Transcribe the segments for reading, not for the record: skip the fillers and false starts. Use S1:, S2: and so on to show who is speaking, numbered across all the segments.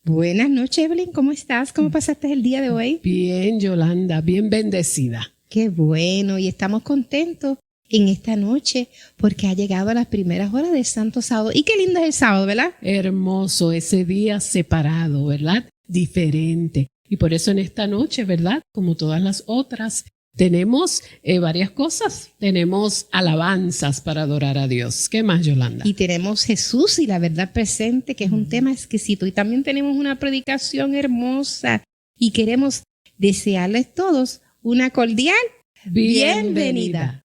S1: Buenas noches, Evelyn. ¿Cómo estás? ¿Cómo pasaste el día de hoy?
S2: Bien, Yolanda, bien bendecida.
S1: Qué bueno, y estamos contentos en esta noche porque ha llegado a las primeras horas del Santo Sábado. Y qué lindo es el sábado, ¿verdad?
S2: Hermoso, ese día separado, ¿verdad? Diferente. Y por eso en esta noche, ¿verdad? Como todas las otras, tenemos varias cosas. Tenemos alabanzas para adorar a Dios. ¿Qué más, Yolanda?
S1: Y tenemos Jesús y la verdad presente, que es un tema exquisito. Y también tenemos una predicación hermosa. Y queremos desearles todos una cordial bienvenida.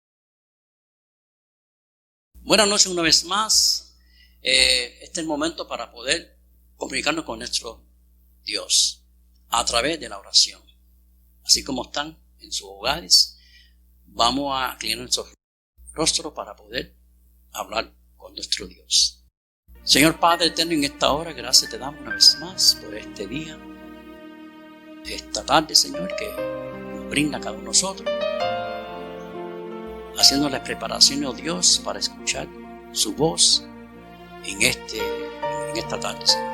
S3: Buenas noches una vez más. Este es el momento para poder comunicarnos con nuestro Dios a través de la oración. Así como están en sus hogares, vamos a inclinar nuestro rostro para poder hablar con nuestro Dios. Señor Padre eterno, en esta hora, gracias te damos una vez más por este día, esta tarde, Señor, que nos brinda cada uno de nosotros, haciendo las preparaciones, oh Dios, para escuchar su voz en esta tarde, Señor.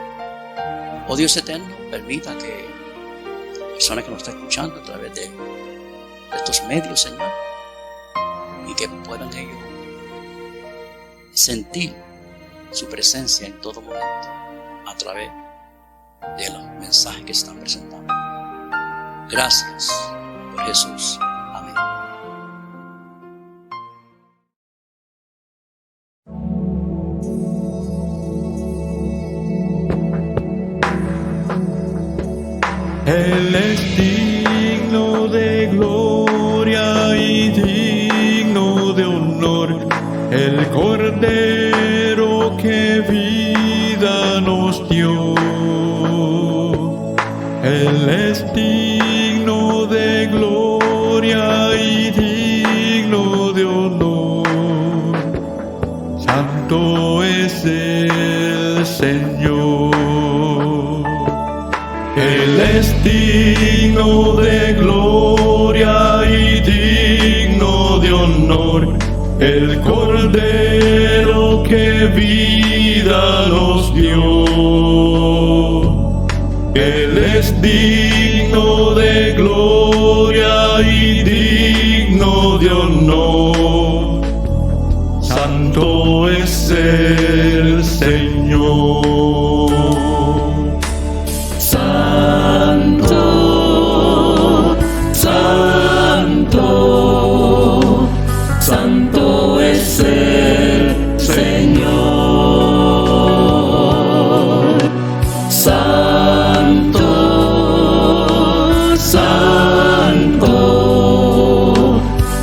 S3: Oh Dios eterno, permita que la persona que nos está escuchando a través de estos medios, Señor, y que puedan ellos sentir su presencia en todo momento a través de los mensajes que están presentando. Gracias por Jesús. Amén.
S4: Él es digno de gloria y digno de honor, el Cordero que vida nos dio. Él es digno de gloria y digno de honor, santo es el Señor. Él es digno de gloria y digno de honor, el Cordero que vida nos dio. Él es digno de gloria y digno de honor, santo es el Señor.
S5: Santo es el Señor. Santo, santo,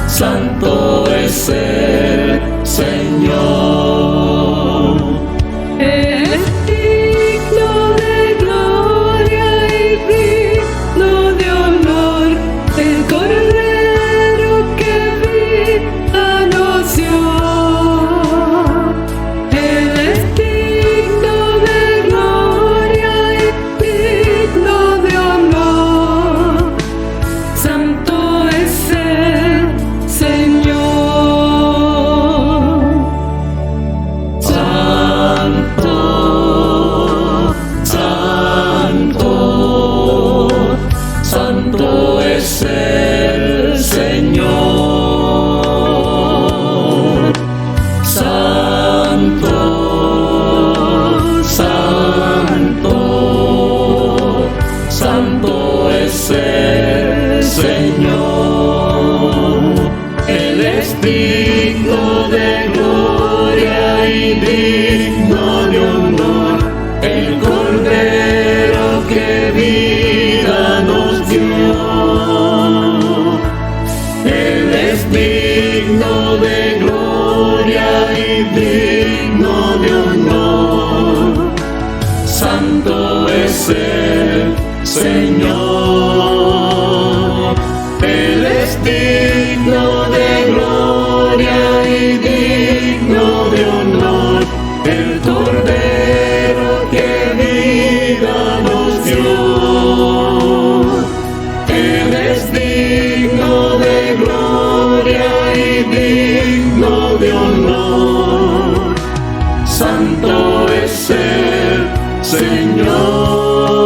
S5: santo es el Señor. Es digno de gloria y digno de honor, el Cordero que vida nos dio. Él es digno de gloria y digno de honor, santo es el Señor. Santo, santo, santo es el Señor. Santo, santo, santo es el Señor. Él es digno de gloria y digno de honor, el Cordero que vida nos dio. Él es digno de gloria y digno de honor, santo es el Señor. Él es digno de gloria y digno de honor, el Cordero que vida nos dio. Él es digno de gloria y digno de honor, santo es el Señor.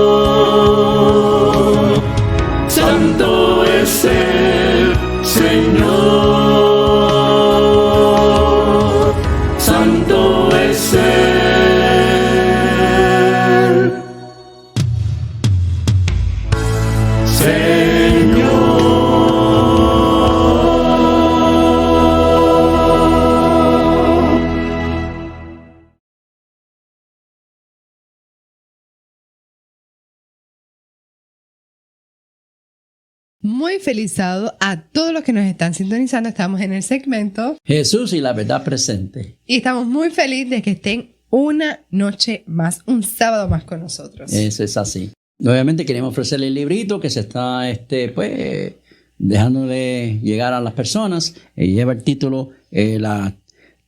S6: Muy feliz sábado a todos los que nos están sintonizando. Estamos en el segmento
S3: Jesús y la verdad presente.
S6: y estamos muy felices de que estén una noche más, un sábado más con nosotros.
S3: Eso es así. Nuevamente queremos ofrecerle el librito que se está dejándole llegar a las personas. Lleva el título La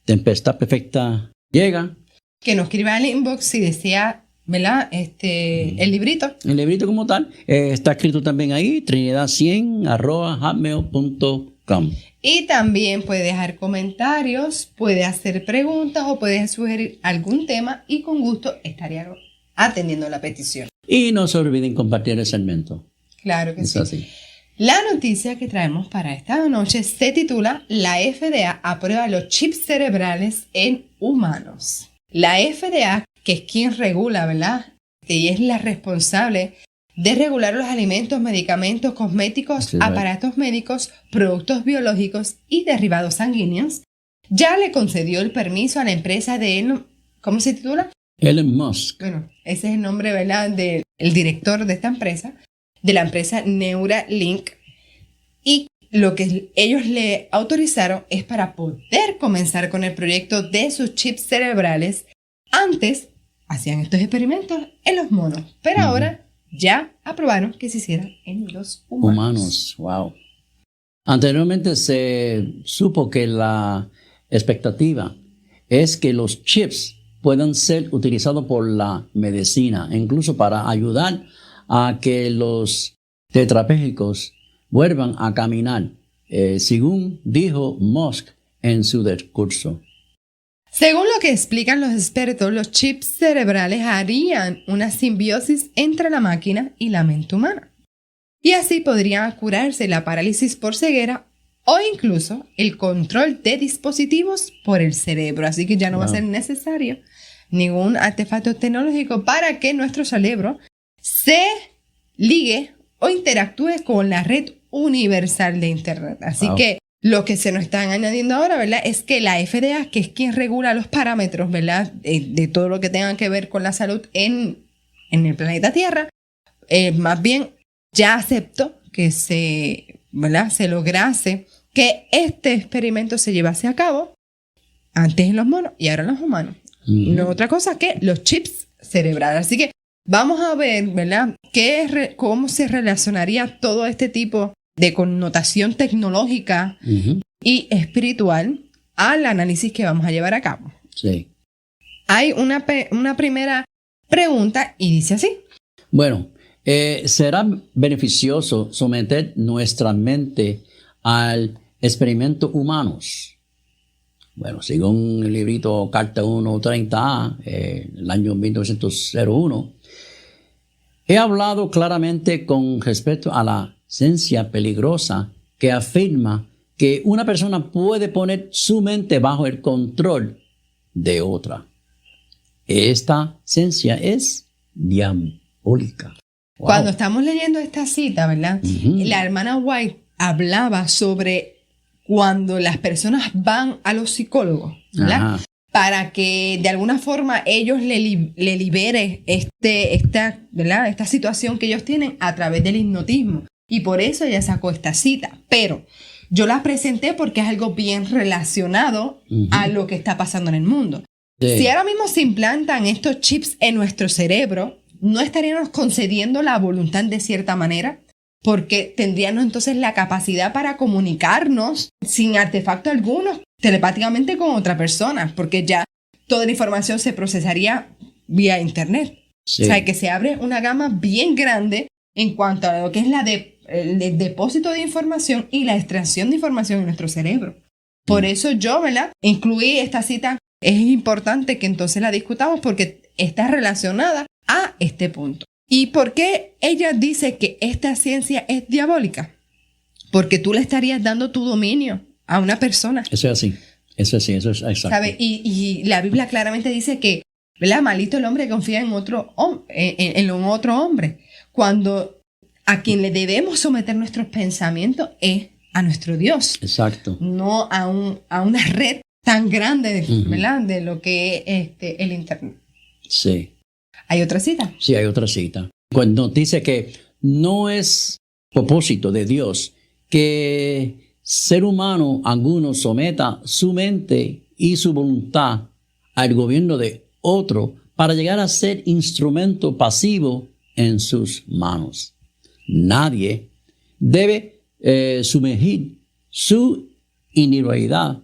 S3: tempestad perfecta llega.
S6: Que nos escriba al inbox si desea, ¿verdad? El librito.
S3: El librito como tal está escrito también ahí, trinidad100@hotmail.com.
S6: Y también puede dejar comentarios, puede hacer preguntas o puede sugerir algún tema y con gusto estaría atendiendo la petición.
S3: Y no se olviden compartir el segmento.
S6: Claro que
S3: Es
S6: sí.
S3: así.
S6: La noticia que traemos para esta noche se titula La FDA aprueba los chips cerebrales en humanos. La FDA, que es quien regula, ¿verdad? Y es la responsable de regular los alimentos, medicamentos, cosméticos,
S3: Sí,
S6: aparatos médicos, productos biológicos y derivados sanguíneos, ya le concedió el permiso a la empresa de... ¿Cómo se titula?
S3: Elon Musk.
S6: Bueno, ese es el nombre, ¿verdad?, del director de esta empresa, de la empresa Neuralink. Y lo que ellos le autorizaron es para poder comenzar con el proyecto de sus chips cerebrales. Antes hacían estos experimentos en los monos, pero ahora ya aprobaron que se hiciera en los humanos.
S3: Wow. Anteriormente se supo que la expectativa es que los chips puedan ser utilizados por la medicina, incluso para ayudar a que los tetrapléjicos vuelvan a caminar, según dijo Musk en su discurso.
S6: Según lo que explican los expertos, los chips cerebrales harían una simbiosis entre la máquina y la mente humana. Y así podrían curarse la parálisis por ceguera o incluso el control de dispositivos por el cerebro. Así que ya no va a ser necesario ningún artefacto tecnológico para que nuestro cerebro se ligue o interactúe con la red universal de Internet. Así que lo que se nos están añadiendo ahora, ¿verdad?, es que la FDA, que es quien regula los parámetros, ¿verdad?, de todo lo que tenga que ver con la salud en el planeta Tierra, más bien ya aceptó que se lograse que este experimento se llevase a cabo antes en los monos y ahora en los humanos. No otra cosa que los chips cerebrales. Así que vamos a ver, ¿verdad?, cómo se relacionaría todo este tipo de connotación tecnológica y espiritual al análisis que vamos a llevar a cabo.
S3: Sí.
S6: Hay una primera pregunta y dice así.
S3: Bueno, ¿será beneficioso someter nuestra mente al experimento humanos? Bueno, según el librito Carta 130A, el año 1901, he hablado claramente con respecto a la ciencia peligrosa que afirma que una persona puede poner su mente bajo el control de otra. Esta ciencia es diabólica. Wow.
S6: Cuando estamos leyendo esta cita, ¿verdad?, la hermana White hablaba sobre cuando las personas van a los psicólogos, ¿verdad?, para que de alguna forma ellos le libere esta situación que ellos tienen a través del hipnotismo. Y por eso ella sacó esta cita. Pero yo la presenté porque es algo bien relacionado a lo que está pasando en el mundo. Sí. Si ahora mismo se implantan estos chips en nuestro cerebro, ¿no estaríamos concediendo la voluntad de cierta manera? Porque tendríamos entonces la capacidad para comunicarnos sin artefacto alguno telepáticamente con otra persona, porque ya toda la información se procesaría vía internet. Sí. O sea, que se abre una gama bien grande en cuanto a lo que es el depósito de información y la extracción de información en nuestro cerebro. Por eso yo, ¿verdad?, incluí esta cita. Es importante que entonces la discutamos porque está relacionada a este punto. ¿Y por qué ella dice que esta ciencia es diabólica? Porque tú le estarías dando tu dominio a una persona.
S3: Eso es así. Eso es exacto.
S6: ¿Sabe? Y la Biblia claramente dice que, ¿verdad?, maldito el hombre que confía en otro hombre. Cuando a quien le debemos someter nuestros pensamientos es a nuestro Dios.
S3: Exacto.
S6: No a una red tan grande, ¿verdad?, de lo que es el Internet.
S3: Sí.
S6: ¿Hay otra cita?
S3: Sí, hay otra cita. Cuando dice que no es propósito de Dios que ser humano alguno someta su mente y su voluntad al gobierno de otro para llegar a ser instrumento pasivo en sus manos. Nadie debe sumergir su individualidad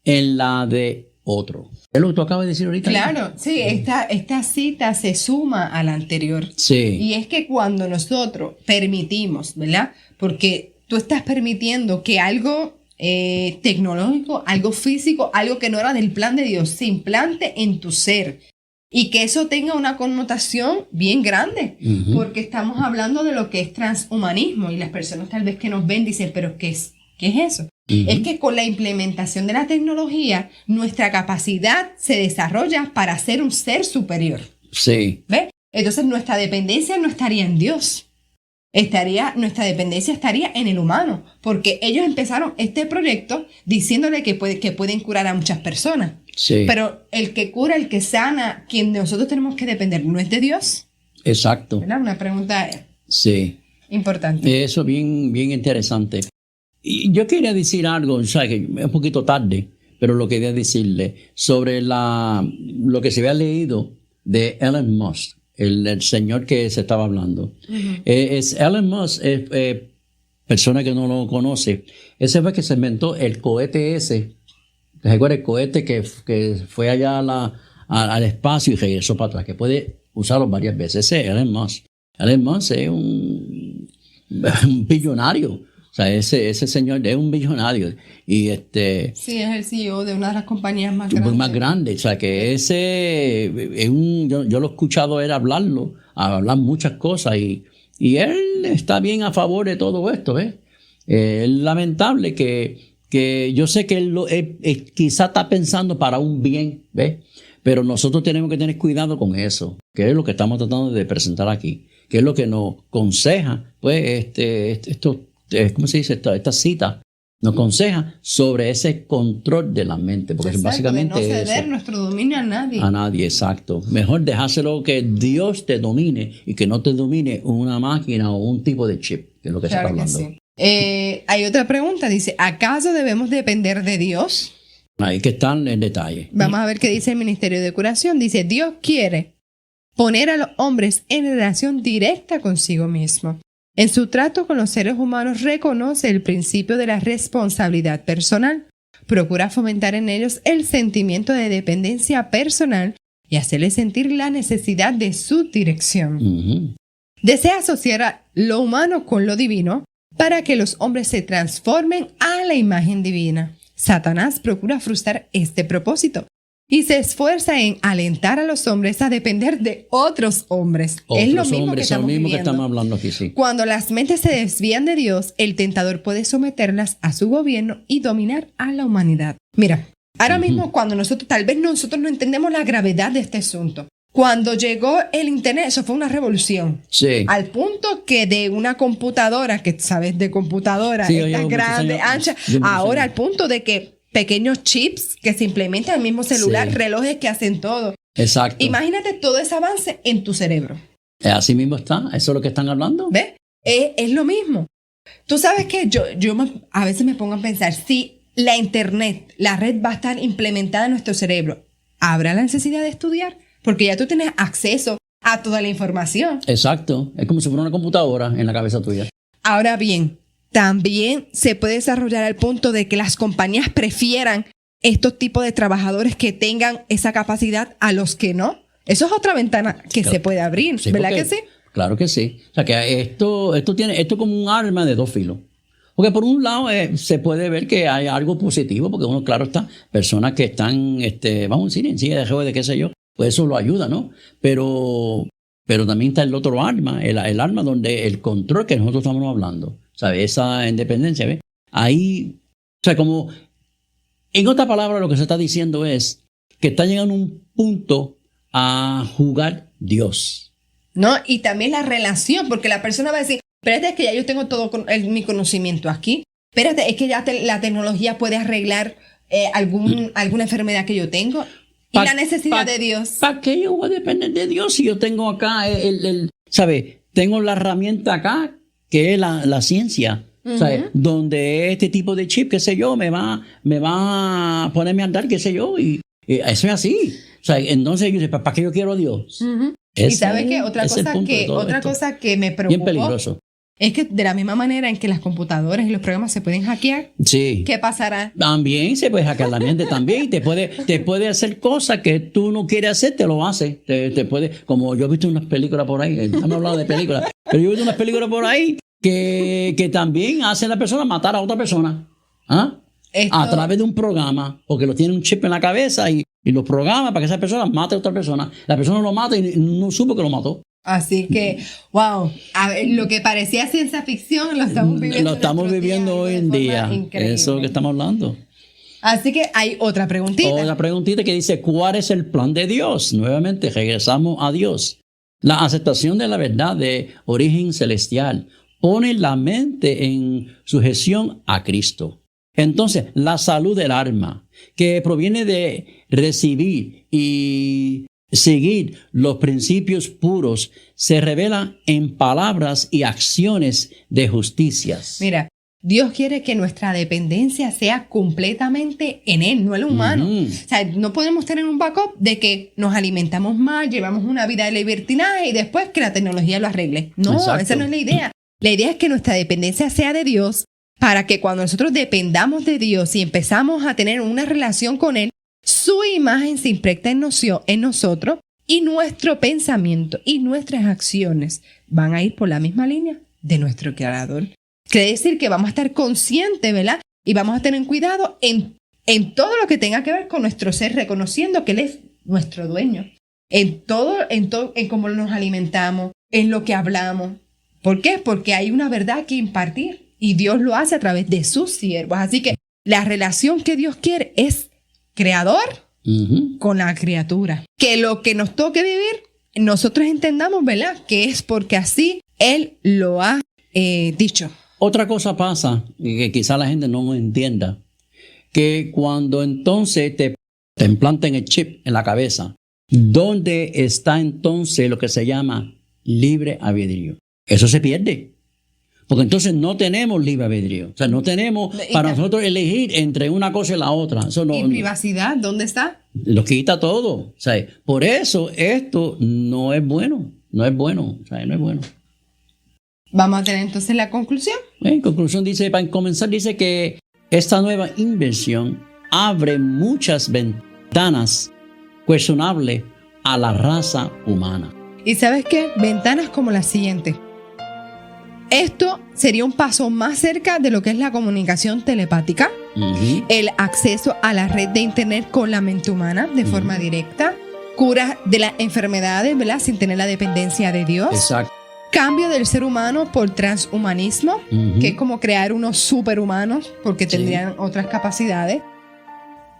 S3: en la de otro. Es lo que tú acabas de decir ahorita.
S6: Claro, sí, esta cita se suma a la anterior.
S3: Sí.
S6: Y es que cuando nosotros permitimos, ¿verdad? Porque tú estás permitiendo que algo tecnológico, algo físico, algo que no era del plan de Dios, se implante en tu ser. Y que eso tenga una connotación bien grande, porque estamos hablando de lo que es transhumanismo y las personas tal vez que nos ven dicen, pero ¿qué es eso? Es que con la implementación de la tecnología, nuestra capacidad se desarrolla para ser un ser superior.
S3: Sí.
S6: ¿Ves? Entonces nuestra dependencia no estaría en Dios. Nuestra dependencia estaría en el humano, porque ellos empezaron este proyecto diciéndole que pueden curar a muchas personas.
S3: Sí.
S6: Pero el que cura, el que sana, quien nosotros tenemos que depender, ¿no es de Dios?
S3: Exacto.
S6: ¿Verdad? Una pregunta importante.
S3: Eso es bien interesante. Y yo quería decir algo, ¿sabes? Que es un poquito tarde, pero lo quería decirle sobre lo que se había leído de Elon Musk, el señor que se estaba hablando. Elon Musk, persona que no lo conoce, ese fue que se inventó el cohete ese. ¿Te recuerdas el cohete que fue allá al espacio y regresó para atrás? Que puede usarlo varias veces. Ese es Elon Musk. Elon Musk es un billonario. O sea, ese señor es un billonario. Y
S6: sí, es el CEO de una de las compañías más grandes.
S3: Más grande. O sea, que ese es yo lo he escuchado a él hablar muchas cosas. Y él está bien a favor de todo esto, ¿ves? Es lamentable que yo sé que él quizá está pensando para un bien, ¿ves? Pero nosotros tenemos que tener cuidado con eso, que es lo que estamos tratando de presentar aquí, que es lo que nos aconseja, pues, ¿cómo se dice? Esta cita nos aconseja sobre ese control de la mente, porque
S6: exacto,
S3: básicamente
S6: de no ceder
S3: eso,
S6: nuestro dominio a nadie.
S3: A nadie, exacto. Mejor dejárselo que Dios te domine y que no te domine una máquina o un tipo de chip, que es lo que se está hablando.
S6: Sí. Hay otra pregunta, dice, ¿acaso debemos depender de Dios?
S3: Ahí que están en detalle.
S6: Vamos a ver qué dice el Ministerio de Curación. Dice, Dios quiere poner a los hombres en relación directa consigo mismo. En su trato con los seres humanos reconoce el principio de la responsabilidad personal, procura fomentar en ellos el sentimiento de dependencia personal y hacerles sentir la necesidad de su dirección. Desea asociar lo humano con lo divino, para que los hombres se transformen a la imagen divina. Satanás procura frustrar este propósito y se esfuerza en alentar a los hombres a depender de otros hombres. Es lo mismo que estamos viviendo.
S3: Hablando aquí, sí.
S6: Cuando las mentes se desvían de Dios, el tentador puede someterlas a su gobierno y dominar a la humanidad. Mira, ahora mismo cuando tal vez nosotros no entendemos la gravedad de este asunto. Cuando llegó el internet, eso fue una revolución.
S3: Sí.
S6: Al punto que de una computadora, que sabes de computadora,
S3: sí,
S6: esta grande, ancha, ahora al punto de que pequeños chips que se implementan en el mismo celular, relojes que hacen todo.
S3: Exacto.
S6: Imagínate todo ese avance en tu cerebro.
S3: Así mismo está, eso es lo que están hablando.
S6: ¿Ves? Es lo mismo. Tú sabes que yo a veces me pongo a pensar, si la internet, la red va a estar implementada en nuestro cerebro, ¿habrá la necesidad de estudiar? Porque ya tú tienes acceso a toda la información.
S3: Exacto. Es como si fuera una computadora en la cabeza tuya.
S6: Ahora bien, también se puede desarrollar al punto de que las compañías prefieran estos tipos de trabajadores que tengan esa capacidad a los que no. Eso es otra ventana que se puede abrir, sí, ¿verdad que sí?
S3: Claro que sí. O sea, que esto es como un arma de dos filos. Porque por un lado se puede ver que hay algo positivo, porque uno, claro está, personas que están, vamos a decir, en silla de ruedas, qué sé yo, pues eso lo ayuda, ¿no? Pero también está el otro arma, el arma donde el control que nosotros estamos hablando, ¿sabes? Esa independencia, ¿ves? Ahí, o sea, como, en otra palabra, lo que se está diciendo es que está llegando un punto a jugar Dios.
S6: No, y también la relación, porque la persona va a decir, espérate, es que ya yo tengo todo mi conocimiento aquí. Espérate, es que ya la tecnología puede arreglar alguna enfermedad que yo tengo. Y la necesidad de Dios.
S3: ¿Para qué yo voy a depender de Dios si yo tengo acá ¿sabes? Tengo la herramienta acá que es la ciencia. O sea, donde este tipo de chip, qué sé yo, me va a ponerme a andar, qué sé yo, y eso es así. O sea, entonces yo digo, ¿para qué yo quiero a Dios?
S6: Y ¿sabes qué? Otra cosa que me preocupó.
S3: Bien peligroso.
S6: Es que de la misma manera en que las computadoras y los programas se pueden hackear,
S3: Sí.
S6: ¿qué pasará?
S3: También se puede hackear la mente también. Te puede hacer cosas que tú no quieres hacer, te lo hace. Te puede, como yo he visto unas películas por ahí, estamos hablando de películas, pero yo he visto unas películas por ahí que también hacen a la persona matar a otra persona. ¿Ah? A través de un programa, porque lo tiene un chip en la cabeza y lo programa para que esa persona mate a otra persona. La persona lo mata y no supo que lo mató.
S6: Así que, wow, a ver, lo que parecía ciencia ficción lo estamos viviendo.
S3: Lo estamos viviendo hoy en día.
S6: Increíble.
S3: Eso es lo que estamos hablando.
S6: Así que hay otra preguntita.
S3: Otra preguntita que dice, ¿cuál es el plan de Dios? Nuevamente regresamos a Dios. La aceptación de la verdad de origen celestial pone la mente en sujeción a Cristo. Entonces, la salud del alma, que proviene de recibir y seguir los principios puros, se revela en palabras y acciones de justicias.
S6: Mira, Dios quiere que nuestra dependencia sea completamente en Él, no en el humano. O sea, no podemos tener un backup de que nos alimentamos mal, llevamos una vida de libertinaje y después que la tecnología lo arregle. No,
S3: Exacto.
S6: Esa no es la idea. La idea es que nuestra dependencia sea de Dios para que cuando nosotros dependamos de Dios y empezamos a tener una relación con Él, su imagen se impregna en nosotros y nuestro pensamiento y nuestras acciones van a ir por la misma línea de nuestro Creador. Quiere decir que vamos a estar conscientes, ¿verdad? Y vamos a tener cuidado en todo lo que tenga que ver con nuestro ser, reconociendo que Él es nuestro dueño. En cómo nos alimentamos, en lo que hablamos. ¿Por qué? Porque hay una verdad que impartir y Dios lo hace a través de sus siervos. Así que la relación que Dios quiere es creador con la criatura. Que lo que nos toque vivir, nosotros entendamos, ¿verdad? Que es porque así Él lo ha dicho.
S3: Otra cosa pasa, que quizá la gente no entienda, que cuando entonces te implantan el chip en la cabeza, ¿dónde está entonces lo que se llama libre albedrío? Eso se pierde. Porque entonces no tenemos libre albedrío. O sea, no tenemos para nosotros elegir entre una cosa y la otra. Eso no,
S6: ¿Y privacidad? ¿Dónde está?
S3: Lo quita todo. O sea, por eso esto no es bueno. No es bueno. O sea, no es bueno.
S6: Vamos a tener entonces la conclusión.
S3: En conclusión dice, para comenzar, dice que esta nueva invención abre muchas ventanas cuestionables a la raza humana.
S6: ¿Y sabes qué? Ventanas como la siguiente. Esto sería un paso más cerca de lo que es la comunicación telepática, el acceso a la red de internet con la mente humana de forma directa, cura de las enfermedades, ¿verdad? Sin tener la dependencia de Dios.
S3: Exacto.
S6: Cambio del ser humano por transhumanismo, que es como crear unos superhumanos porque tendrían otras capacidades.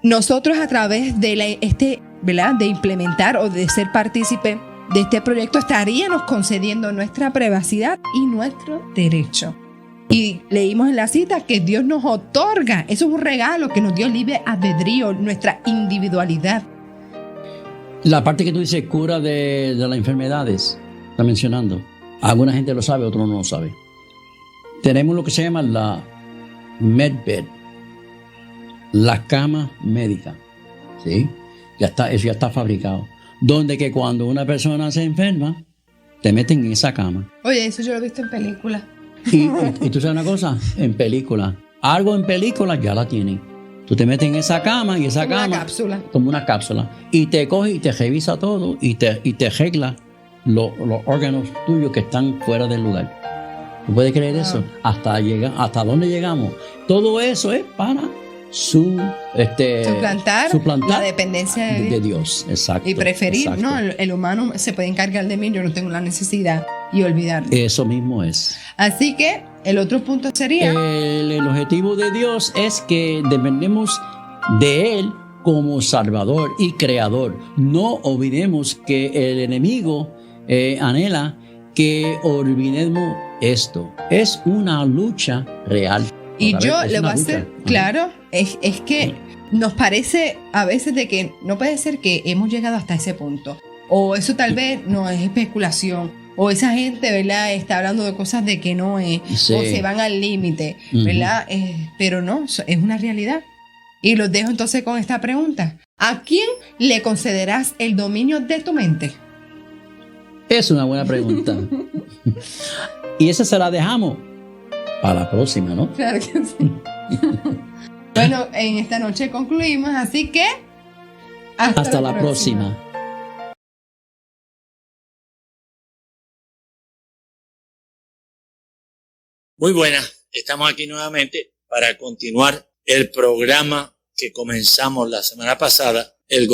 S6: Nosotros a través de ¿verdad? De implementar o de ser partícipe de este proyecto estaríamos concediendo nuestra privacidad y nuestro derecho. Y leímos en la cita que Dios nos otorga, eso es un regalo que nos dio libre albedrío, nuestra individualidad.
S3: La parte que tú dices, cura de las enfermedades, está mencionando. Alguna gente lo sabe, otros no lo sabe. Tenemos lo que se llama la medbed, la cama médica. ¿Sí? Eso ya está fabricado. Donde que cuando una persona se enferma, te meten en esa cama.
S6: Oye, eso yo lo he visto en películas.
S3: Y tú sabes una cosa, en película. Algo en película ya la tienen. Tú te metes en esa cama y esa
S6: como
S3: cama...
S6: Una cápsula.
S3: Como una cápsula. Y te coge y te revisa todo y te arregla los órganos tuyos que están fuera del lugar. ¿Tú puedes creer eso? Hasta dónde llegamos. Todo eso es para suplantar
S6: la dependencia
S3: de Dios. Exacto.
S6: Y preferir,
S3: exacto.
S6: ¿no? El humano se puede encargar de mí, yo no tengo la necesidad y olvidarme.
S3: Eso mismo es.
S6: Así que el otro punto sería...
S3: El objetivo de Dios es que dependemos de Él como Salvador y Creador. No olvidemos que el enemigo anhela que olvidemos esto. Es una lucha real.
S6: Y yo le voy a hacer, claro, es que nos parece a veces de que no puede ser que hemos llegado hasta ese punto. O eso tal vez no es especulación. o esa gente, ¿verdad?, está hablando de cosas de que no es,
S3: Sí.
S6: o se van al límite, ¿verdad? Pero no, es una realidad. Y los dejo entonces con esta pregunta. ¿A quién le concederás el dominio de tu mente?
S3: Es una buena pregunta. Y esa se la dejamos para la próxima, ¿no?
S6: Claro que sí. Bueno, en esta noche concluimos, así que
S3: Hasta la próxima.
S7: Muy buenas, estamos aquí nuevamente para continuar el programa que comenzamos la semana pasada, el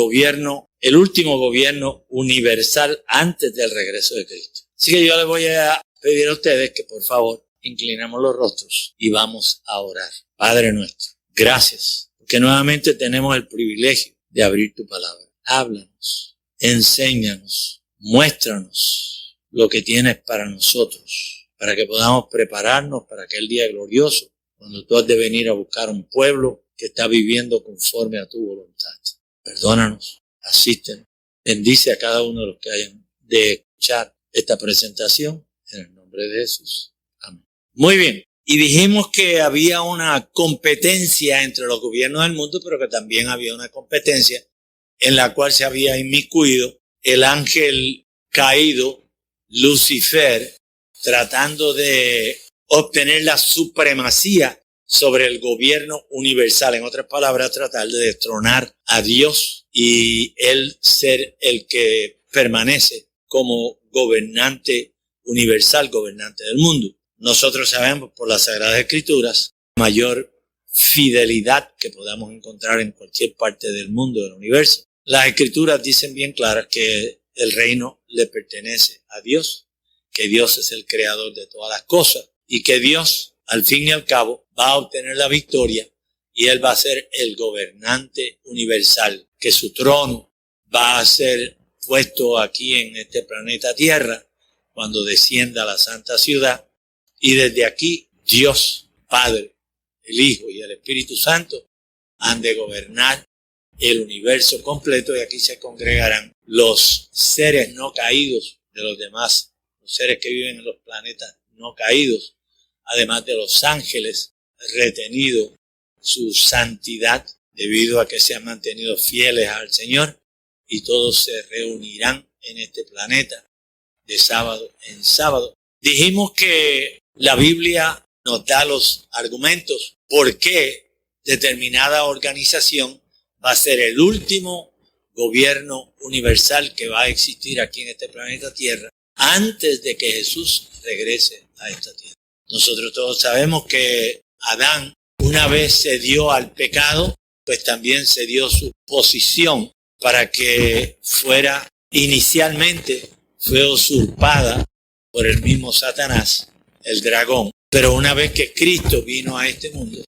S7: último gobierno universal antes del regreso de Cristo. Así que yo les voy a pedir a ustedes que por favor inclinemos los rostros y vamos a orar. Padre nuestro, gracias, porque nuevamente tenemos el privilegio de abrir tu palabra. Háblanos, enséñanos, muéstranos lo que tienes para nosotros, para que podamos prepararnos para aquel día glorioso, cuando tú has de venir a buscar un pueblo que está viviendo conforme a tu voluntad. Perdónanos, asístenos, bendice a cada uno de los que hayan de escuchar esta presentación, en el nombre de Jesús. Amén. Muy bien, y dijimos que había una competencia entre los gobiernos del mundo, pero que también había una competencia en la cual se había inmiscuido el ángel caído, Lucifer, tratando de obtener la supremacía sobre el gobierno universal. En otras palabras, tratar de destronar a Dios y él ser el que permanece como gobernante universal, gobernante del mundo. Nosotros sabemos por las Sagradas Escrituras, la mayor fidelidad que podamos encontrar en cualquier parte del mundo, del universo. Las Escrituras dicen bien claras que el reino le pertenece a Dios, que Dios es el creador de todas las cosas y que Dios, al fin y al cabo, va a obtener la victoria y Él va a ser el gobernante universal, que su trono va a ser puesto aquí en este planeta Tierra cuando descienda a la santa ciudad y desde aquí Dios, Padre, el Hijo y el Espíritu Santo han de gobernar el universo completo y aquí se congregarán los seres no caídos de los demás, los seres que viven en los planetas no caídos, además de los ángeles retenido su santidad debido a que se han mantenido fieles al Señor y todos se reunirán en este planeta de sábado en sábado. Dijimos que la Biblia nos da los argumentos por qué determinada organización va a ser el último gobierno universal que va a existir aquí en este planeta Tierra antes de que Jesús regrese a esta tierra. Nosotros todos sabemos que Adán, una vez se dio al pecado, pues también se dio su posición para que fuera inicialmente, fue usurpada por el mismo Satanás, el dragón. Pero una vez que Cristo vino a este mundo,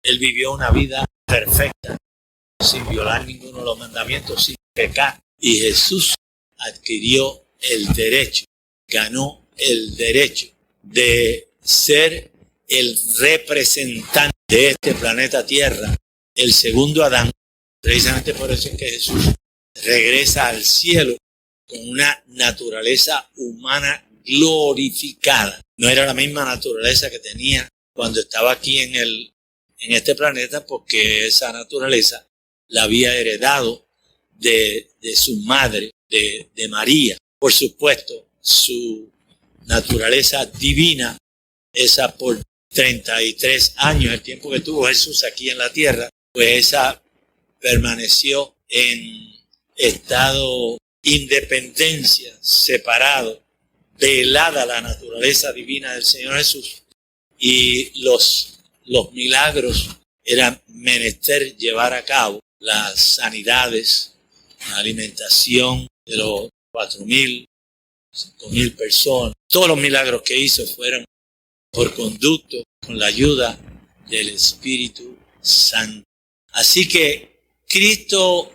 S7: Él vivió una vida perfecta, sin violar ninguno de los mandamientos, sin pecar. Y Jesús adquirió el derecho, ganó el derecho de ser el representante de este planeta Tierra, el segundo Adán. Precisamente por eso es que Jesús regresa al cielo con una naturaleza humana glorificada. No era la misma naturaleza que tenía cuando estaba aquí en este planeta, porque esa naturaleza la había heredado de su madre, de María. Por supuesto, su naturaleza divina, esa por 33 años, el tiempo que tuvo Jesús aquí en la tierra, pues esa permaneció en estado independencia, separado, velada la naturaleza divina del Señor Jesús. Y los milagros eran menester llevar a cabo, las sanidades, la alimentación de los 4,000, 5,000 personas. Todos los milagros que hizo fueron por conducto, con la ayuda del Espíritu Santo. Así que Cristo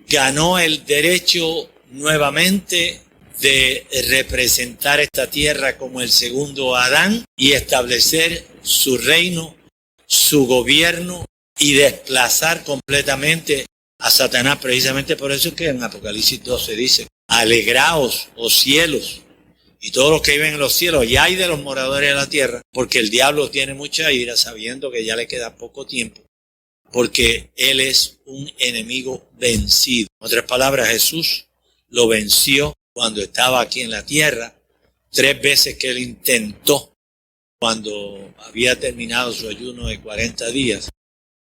S7: ganó el derecho nuevamente de representar esta tierra como el segundo Adán y establecer su reino, su gobierno y desplazar completamente a Satanás. Precisamente por eso es que en Apocalipsis 12 dice: alegraos, oh cielos, y todos los que viven en los cielos, y hay de los moradores de la tierra, porque el diablo tiene mucha ira, sabiendo que ya le queda poco tiempo, porque él es un enemigo vencido. En otras palabras, Jesús lo venció cuando estaba aquí en la tierra. 3 veces que él intentó, cuando había terminado su ayuno de 40 días,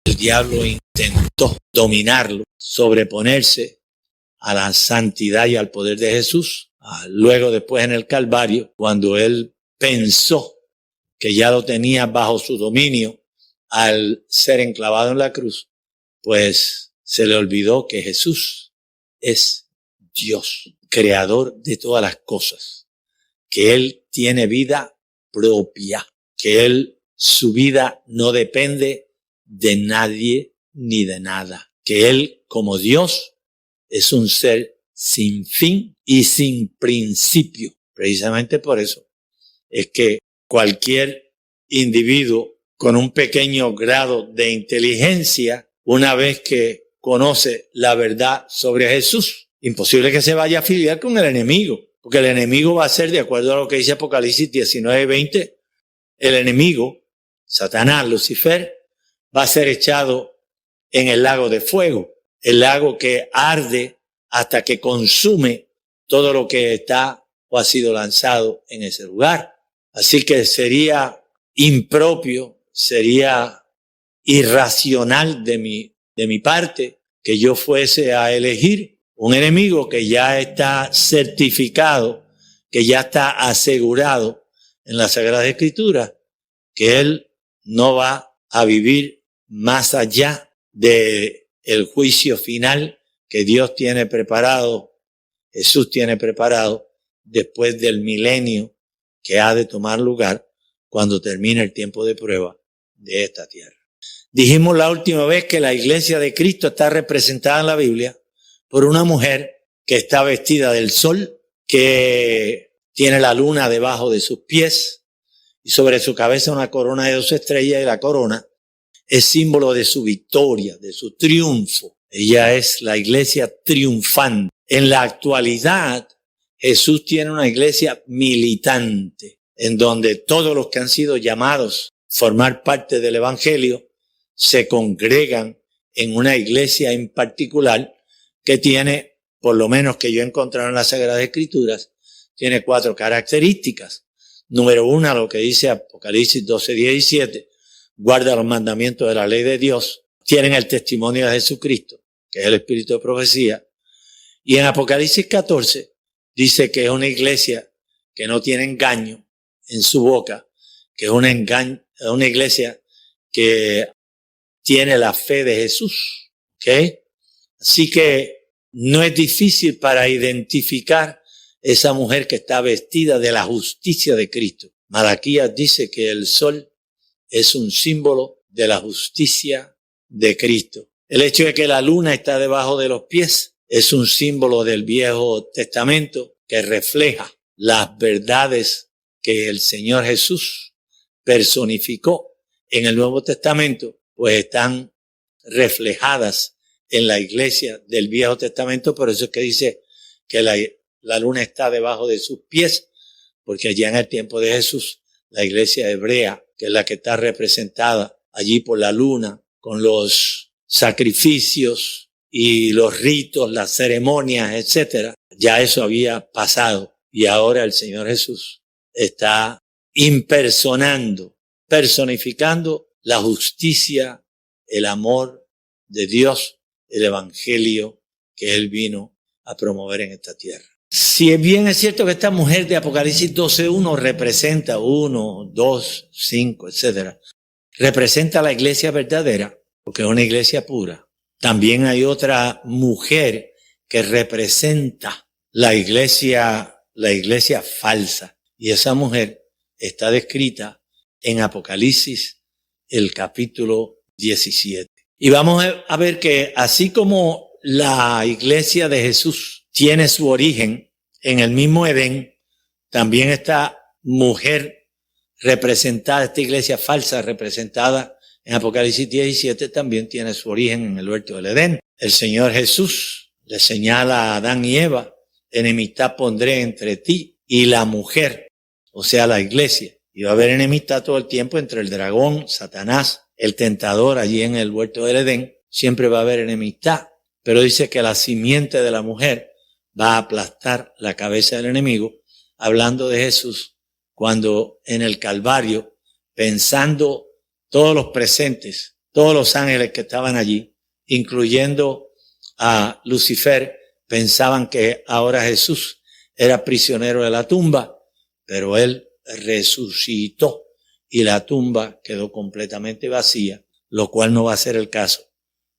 S7: el diablo intentó dominarlo, sobreponerse a la santidad y al poder de Jesús. Luego, después en el Calvario, cuando él pensó que ya lo tenía bajo su dominio al ser enclavado en la cruz, pues se le olvidó que Jesús es Dios, creador de todas las cosas, que él tiene vida propia, que su vida no depende de nadie ni de nada, que él como Dios es un ser sin fin y sin principio. Precisamente por eso es que cualquier individuo con un pequeño grado de inteligencia, una vez que conoce la verdad sobre Jesús, imposible que se vaya a afiliar con el enemigo, porque el enemigo va a ser, de acuerdo a lo que dice Apocalipsis 19:20, el enemigo, Satanás, Lucifer, va a ser echado en el lago de fuego, el lago que arde hasta que consume todo lo que está o ha sido lanzado en ese lugar. Así que sería impropio, sería irracional de mi parte que yo fuese a elegir un enemigo que ya está certificado, que ya está asegurado en la Sagrada Escritura, que él no va a vivir más allá del juicio final que Dios tiene preparado, Jesús tiene preparado después del milenio que ha de tomar lugar cuando termine el tiempo de prueba de esta tierra. Dijimos la última vez que la iglesia de Cristo está representada en la Biblia por una mujer que está vestida del sol, que tiene la luna debajo de sus pies y sobre su cabeza una corona de 2 estrellas, y la corona es símbolo de su victoria, de su triunfo. Ella es la iglesia triunfante. En la actualidad, Jesús tiene una iglesia militante, en donde todos los que han sido llamados a formar parte del evangelio se congregan en una iglesia en particular que tiene, por lo menos que yo he encontrado en las Sagradas Escrituras, tiene 4 características. Número 1, lo que dice Apocalipsis 12:17, guarda los mandamientos de la ley de Dios, tienen el testimonio de Jesucristo, que es el espíritu de profecía. Y en Apocalipsis 14 dice que es una iglesia que no tiene engaño en su boca, que es una iglesia que tiene la fe de Jesús. ¿Okay? Así que no es difícil para identificar esa mujer que está vestida de la justicia de Cristo. Malaquías dice que el sol es un símbolo de la justicia de Cristo. El hecho de que la luna está debajo de los pies es un símbolo del Viejo Testamento que refleja las verdades que el Señor Jesús personificó en el Nuevo Testamento, pues están reflejadas en la iglesia del Viejo Testamento. Por eso es que dice que la luna está debajo de sus pies, porque allá en el tiempo de Jesús, la iglesia hebrea, que es la que está representada allí por la luna, con los sacrificios y los ritos, las ceremonias, etcétera, ya eso había pasado. Y ahora el Señor Jesús está personificando la justicia, el amor de Dios, el evangelio que Él vino a promover en esta tierra. Si bien es cierto que esta mujer de Apocalipsis 12:1 representa 1, 2, 5, etcétera, representa la iglesia verdadera, porque es una iglesia pura. También hay otra mujer que representa la iglesia falsa, y esa mujer está descrita en Apocalipsis, el capítulo 17. Y vamos a ver que así como la iglesia de Jesús tiene su origen en el mismo Edén, también esta mujer representada, esta iglesia falsa representada en Apocalipsis 17, también tiene su origen en el huerto del Edén. El Señor Jesús le señala a Adán y Eva: enemistad pondré entre ti y la mujer, o sea, la iglesia. Y va a haber enemistad todo el tiempo entre el dragón, Satanás, el tentador allí en el huerto del Edén. Siempre va a haber enemistad. Pero dice que la simiente de la mujer va a aplastar la cabeza del enemigo, hablando de Jesús cuando en el Calvario, pensando todos los presentes, todos los ángeles que estaban allí, incluyendo a Lucifer, pensaban que ahora Jesús era prisionero de la tumba, pero él resucitó y la tumba quedó completamente vacía, lo cual no va a ser el caso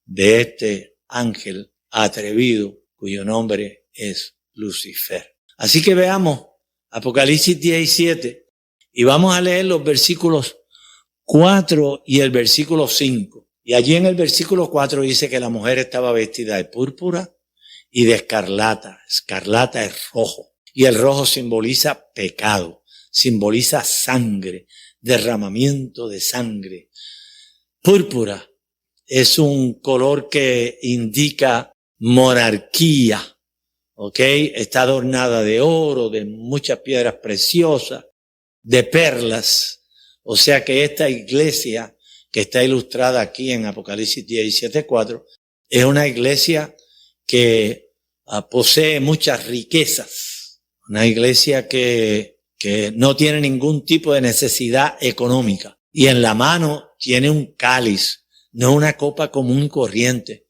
S7: de este ángel atrevido cuyo nombre es Lucifer. Así que veamos Apocalipsis 17 y vamos a leer los versículos 4 y el versículo 5. Y allí en el versículo 4 dice que la mujer estaba vestida de púrpura y de escarlata. Escarlata es rojo y el rojo simboliza pecado, simboliza sangre, derramamiento de sangre. Púrpura es un color que indica monarquía, ¿ok? Está adornada de oro, de muchas piedras preciosas, de perlas. O sea que esta iglesia que está ilustrada aquí en Apocalipsis 17:4 es una iglesia que posee muchas riquezas, una iglesia que no tiene ningún tipo de necesidad económica y en la mano tiene un cáliz, no una copa común y corriente,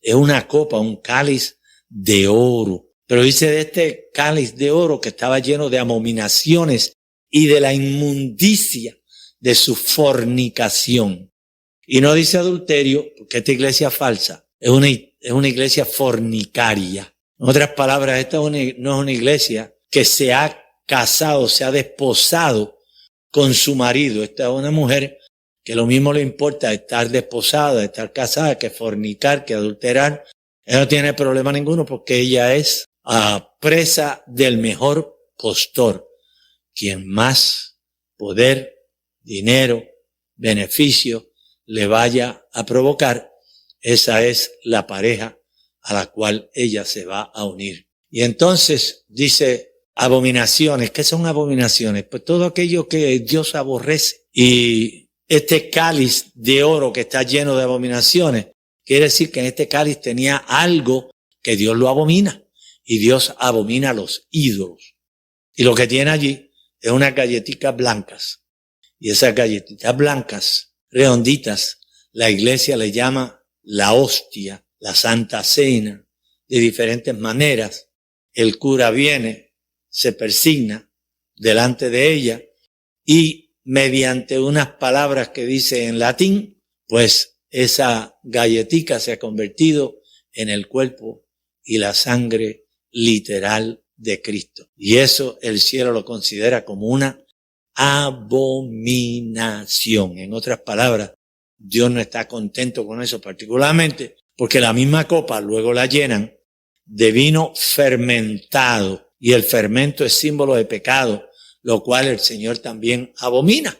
S7: es una copa, un cáliz de oro. Pero dice de este cáliz de oro que estaba lleno de abominaciones y de la inmundicia de su fornicación. Y no dice adulterio, porque esta iglesia falsa es una iglesia fornicaria. En otras palabras, esta no es una iglesia que se ha casado, se ha desposado con su marido. Esta es una mujer que lo mismo le importa estar desposada, estar casada, que fornicar, que adulterar. Ella no tiene problema ninguno porque ella es presa del mejor postor, quien más poder, dinero, beneficio le vaya a provocar. Esa es la pareja a la cual ella se va a unir. Y entonces dice abominaciones. ¿Qué son abominaciones? Pues todo aquello que Dios aborrece. Y este cáliz de oro que está lleno de abominaciones, quiere decir que en este cáliz tenía algo que Dios lo abomina. Y Dios abomina los ídolos. Y lo que tiene allí es unas galletitas blancas. Y esas galletitas blancas, redonditas, la iglesia le llama la hostia, la santa cena, de diferentes maneras. El cura viene, se persigna delante de ella y mediante unas palabras que dice en latín, pues esa galletica se ha convertido en el cuerpo y la sangre literal de Cristo. Y eso el cielo lo considera como una abominación. En otras palabras, Dios no está contento con eso, particularmente porque la misma copa luego la llenan de vino fermentado y el fermento es símbolo de pecado, lo cual el Señor también abomina,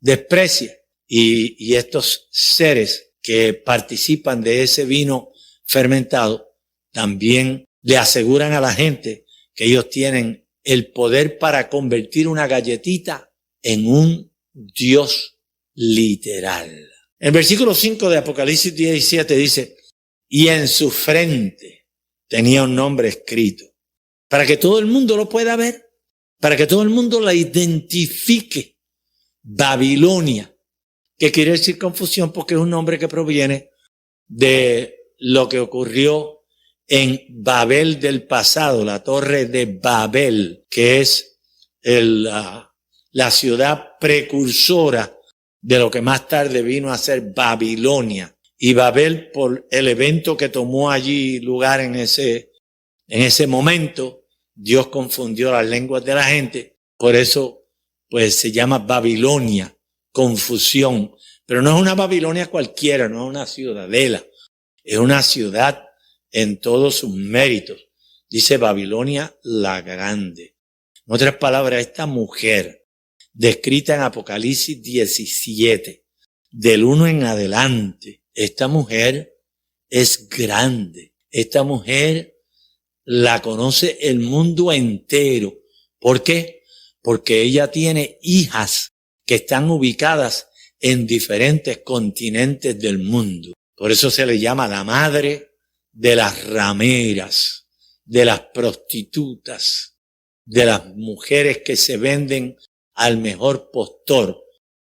S7: desprecia. Y estos seres que participan de ese vino fermentado también le aseguran a la gente que ellos tienen el poder para convertir una galletita en un Dios literal. El versículo 5 de Apocalipsis 17 dice, y en su frente tenía un nombre escrito, para que todo el mundo lo pueda ver, para que todo el mundo la identifique. Babilonia, que quiere decir confusión porque es un nombre que proviene de lo que ocurrió en Babel del pasado, la torre de Babel, que es la ciudad precursora de lo que más tarde vino a ser Babilonia. Y Babel, por el evento que tomó allí lugar en ese momento, Dios confundió las lenguas de la gente. Por eso, pues se llama Babilonia, confusión. Pero no es una Babilonia cualquiera, no es una ciudadela. Es una ciudad en todos sus méritos. Dice Babilonia la Grande. En otras palabras, esta mujer, descrita en Apocalipsis 17, del 1 en adelante, esta mujer es grande. Esta mujer la conoce el mundo entero ¿Por qué? Porque ella tiene hijas que están ubicadas en diferentes continentes del mundo. Por eso se le llama la madre de las rameras, de las prostitutas, de las mujeres que se venden al mejor postor.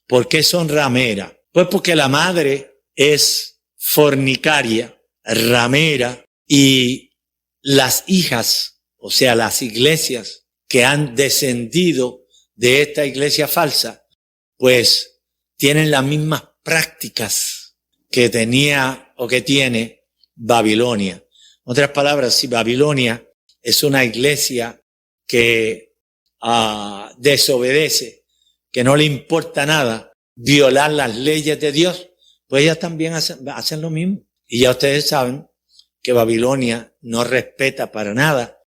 S7: ¿Por qué son rameras? Pues porque la madre es fornicaria, ramera, y las hijas, o sea, las iglesias que han descendido de esta iglesia falsa, pues tienen las mismas prácticas que tenía o que tiene Babilonia. En otras palabras, si Babilonia es una iglesia que desobedece, que no le importa nada violar las leyes de Dios, pues ellas también hacen lo mismo. Y ya ustedes saben que Babilonia no respeta para nada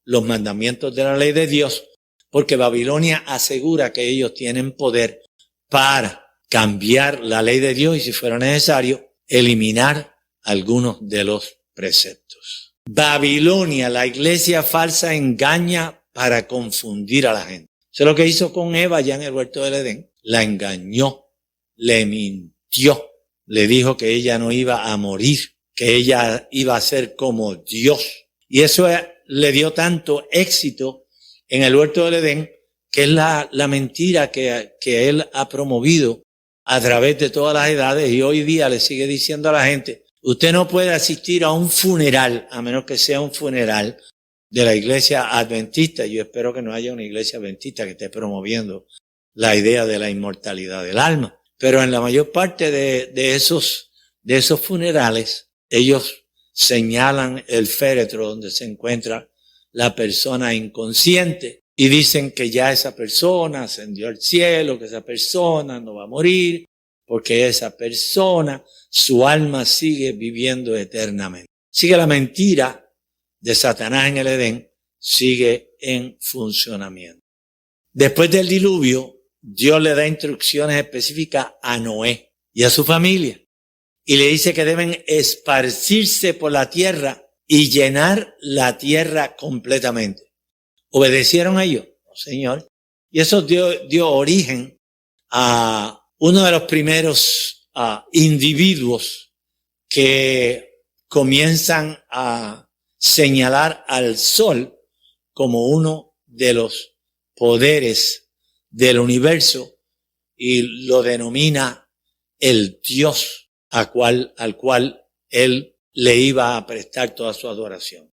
S7: los mandamientos de la ley de Dios, porque Babilonia asegura que ellos tienen poder para cambiar la ley de Dios y, si fuera necesario, eliminar algunos de los preceptos. Babilonia, la iglesia falsa, engaña para confundir a la gente. Eso es lo que hizo con Eva ya en el huerto del Edén. La engañó, le mintió, le dijo que ella no iba a morir, que ella iba a ser como Dios. Y eso le dio tanto éxito en el huerto del Edén, que es la mentira que él ha promovido a través de todas las edades, y hoy día le sigue diciendo a la gente: usted no puede asistir a un funeral, a menos que sea un funeral de la iglesia adventista. Yo espero que no haya una iglesia adventista que esté promoviendo la idea de la inmortalidad del alma. Pero en la mayor parte de esos funerales, ellos señalan el féretro donde se encuentra la persona inconsciente y dicen que ya esa persona ascendió al cielo, que esa persona no va a morir, porque esa persona, su alma sigue viviendo eternamente. Sigue la mentira de Satanás en el Edén, sigue en funcionamiento. Después del diluvio, Dios le da instrucciones específicas a Noé y a su familia, y le dice que deben esparcirse por la tierra y llenar la tierra completamente. ¿Obedecieron a ellos? No, Señor. Y eso dio origen a uno de los primeros individuos que comienzan a señalar al sol como uno de los poderes del universo, y lo denomina el Dios al cual él le iba a prestar toda su adoración.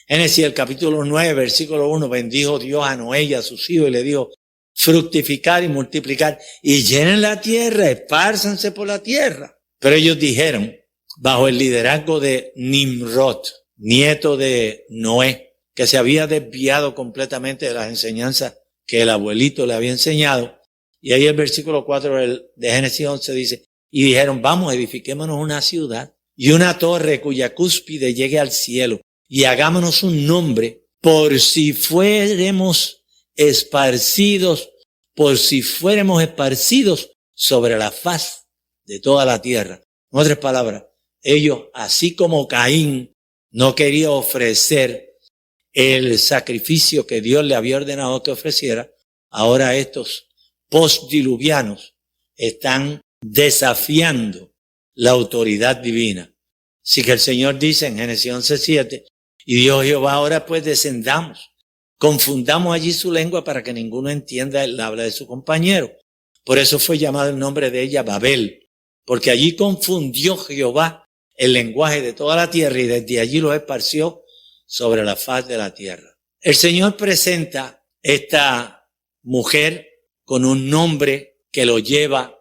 S7: Génesis, el capítulo 9, versículo 1, bendijo Dios a Noé y a sus hijos y le dijo: fructificar y multiplicar y llenen la tierra, espárzanse por la tierra. Pero ellos dijeron, bajo el liderazgo de Nimrod, nieto de Noé, que se había desviado completamente de las enseñanzas que el abuelito le había enseñado. Y ahí el versículo 4 de Génesis 11 dice: y dijeron, vamos, edifiquémonos una ciudad y una torre cuya cúspide llegue al cielo, y hagámonos un nombre, por si fuéramos esparcidos sobre la faz de toda la tierra. En otras palabras, ellos, así como Caín no quería ofrecer el sacrificio que Dios le había ordenado que ofreciera, ahora estos postdiluvianos están desafiando la autoridad divina. Así que el Señor dice en Génesis 11:7, y dijo Jehová, ahora pues descendamos, confundamos allí su lengua para que ninguno entienda el habla de su compañero. Por eso fue llamado el nombre de ella Babel, porque allí confundió Jehová el lenguaje de toda la tierra, y desde allí los esparció sobre la faz de la tierra. El Señor presenta esta mujer con un nombre que lo lleva,